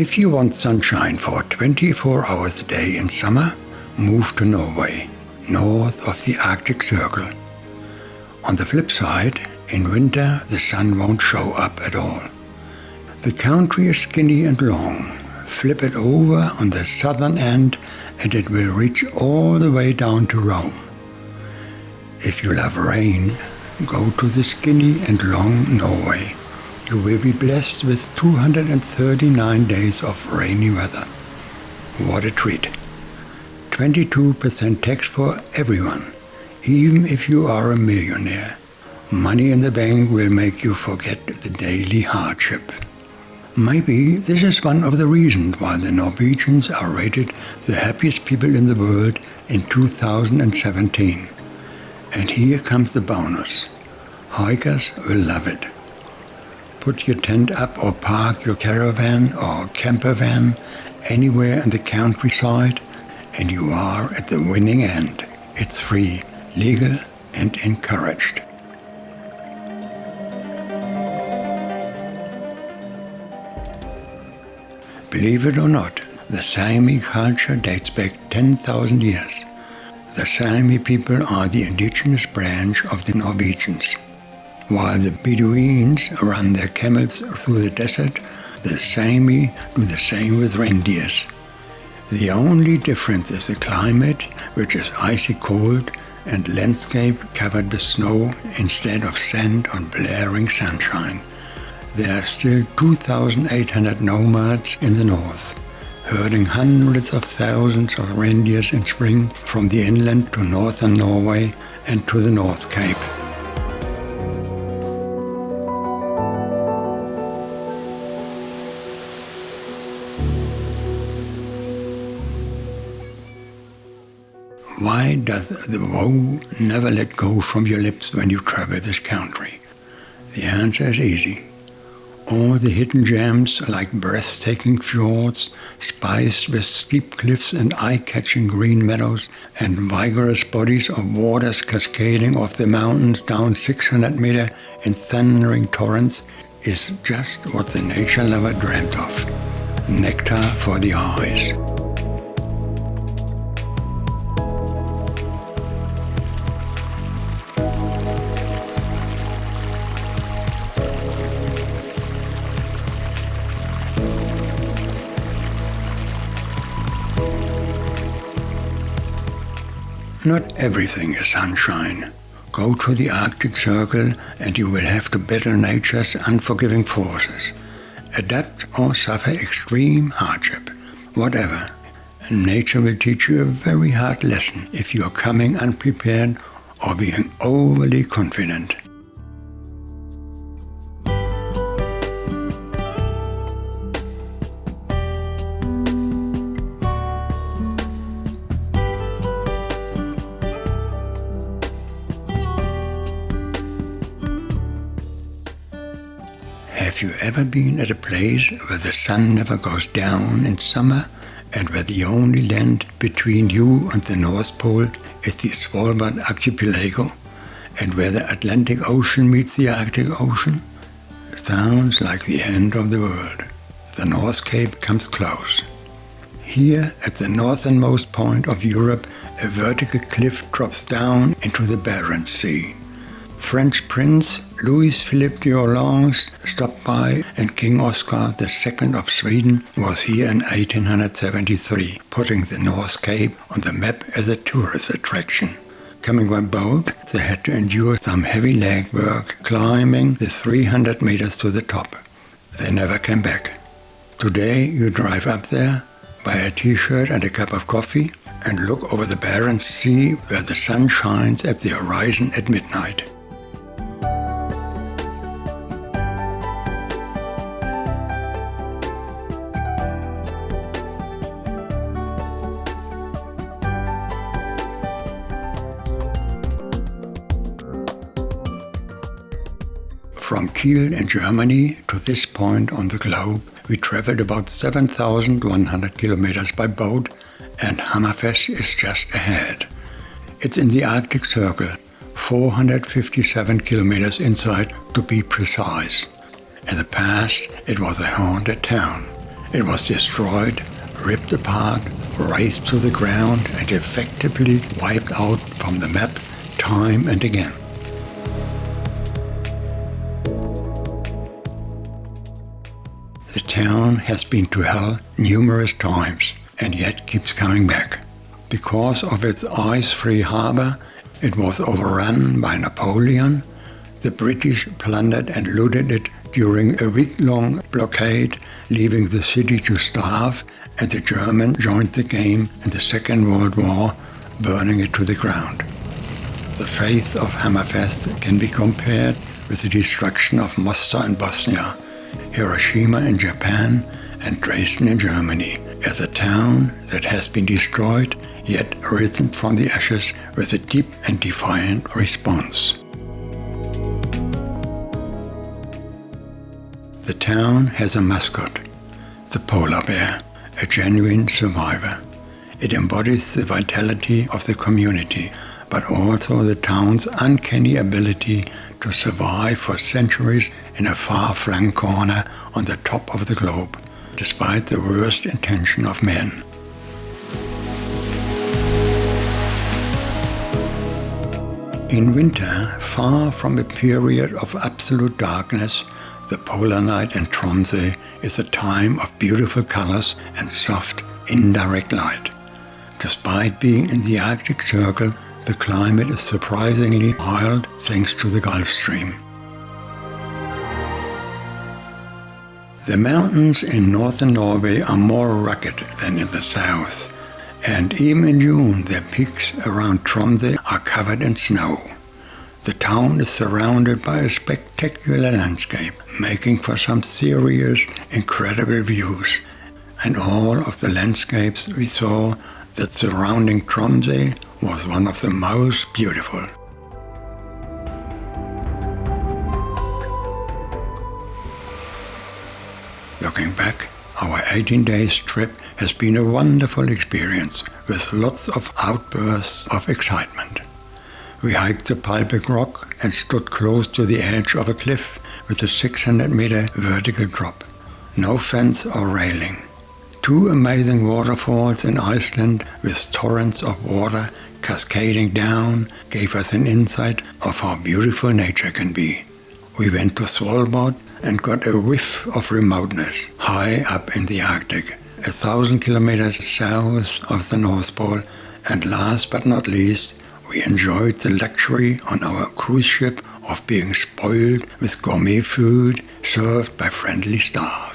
If you want sunshine for 24 hours a day in summer, move to Norway, north of the Arctic Circle. On the flip side, in winter the sun won't show up at all. The country is skinny and long. Flip it over on the southern end and it will reach all the way down to Rome. If you love rain, go to the skinny and long Norway. You will be blessed with 239 days of rainy weather. What a treat. 22% tax for everyone, even if you are a millionaire. Money in the bank will make you forget the daily hardship. Maybe this is one of the reasons why the Norwegians are rated the happiest people in the world in 2017. And here comes the bonus. Hikers will love it. Put your tent up or park your caravan or camper van anywhere in the countryside and you are at the winning end. It's free, legal and encouraged. Believe it or not, the Sami culture dates back 10,000 years. The Sami people are the indigenous branch of the Norwegians. While the Bedouins run their camels through the desert, the Sami do the same with reindeers. The only difference is the climate, which is icy cold, and landscape covered with snow instead of sand on blaring sunshine. There are still 2,800 nomads in the north, herding hundreds of thousands of reindeers in spring from the inland to northern Norway and to the North Cape. Why does the woe never let go from your lips when you travel this country? The answer is easy. All the hidden gems like breathtaking fjords, spiced with steep cliffs and eye-catching green meadows, and vigorous bodies of waters cascading off the mountains down 600 meters in thundering torrents, is just what the nature lover dreamt of. Nectar for the eyes. Not everything is sunshine. Go to the Arctic Circle and you will have to battle nature's unforgiving forces. Adapt or suffer extreme hardship. Whatever. Nature will teach you a very hard lesson if you are coming unprepared or being overly confident. Have you ever been at a place where the sun never goes down in summer and where the only land between you and the North Pole is the Svalbard archipelago and where the Atlantic Ocean meets the Arctic Ocean? Sounds like the end of the world. The North Cape comes close. Here, at the northernmost point of Europe, a vertical cliff drops down into the Barents Sea. French Prince Louis-Philippe d'Orléans stopped by and King Oscar II of Sweden was here in 1873, putting the North Cape on the map as a tourist attraction. Coming by boat, they had to endure some heavy legwork climbing the 300 meters to the top. They never came back. Today you drive up there, buy a t-shirt and a cup of coffee, and look over the Barents Sea where the sun shines at the horizon at midnight. From Kiel in Germany to this point on the globe, we traveled about 7,100 kilometers by boat, and Hammerfest is just ahead. It's in the Arctic Circle, 457 kilometers inside to be precise. In the past, it was a haunted town. It was destroyed, ripped apart, razed to the ground, and effectively wiped out from the map time and again. The town has been to hell numerous times and yet keeps coming back. Because of its ice-free harbor, it was overrun by Napoleon. The British plundered and looted it during a week-long blockade, leaving the city to starve, and the Germans joined the game in the Second World War, burning it to the ground. The fate of Hammerfest can be compared with the destruction of Mostar in Bosnia, Hiroshima in Japan, and Dresden in Germany, as a town that has been destroyed yet risen from the ashes with a deep and defiant response. The town has a mascot, the polar bear, a genuine survivor. It embodies the vitality of the community, but also the town's uncanny ability to survive for centuries in a far-flung corner on the top of the globe, despite the worst intention of men. In winter, far from a period of absolute darkness, the polar night in Tromsø is a time of beautiful colors and soft, indirect light. Despite being in the Arctic Circle, the climate is surprisingly mild thanks to the Gulf Stream. The mountains in northern Norway are more rugged than in the south, and even in June their peaks around Tromsø are covered in snow. The town is surrounded by a spectacular landscape, making for some serious, incredible views, and all of the landscapes we saw that surrounding Tromsø was one of the most beautiful. Looking back, our 18 days trip has been a wonderful experience with lots of outbursts of excitement. We hiked the Palbæk Rock and stood close to the edge of a cliff with a 600-meter vertical drop. No fence or railing. 2 amazing waterfalls in Iceland with torrents of water cascading down gave us an insight of how beautiful nature can be. We went to Svalbard and got a whiff of remoteness, high up in the Arctic, 1,000 kilometers south of the North Pole, and last but not least, we enjoyed the luxury on our cruise ship of being spoiled with gourmet food served by friendly staff.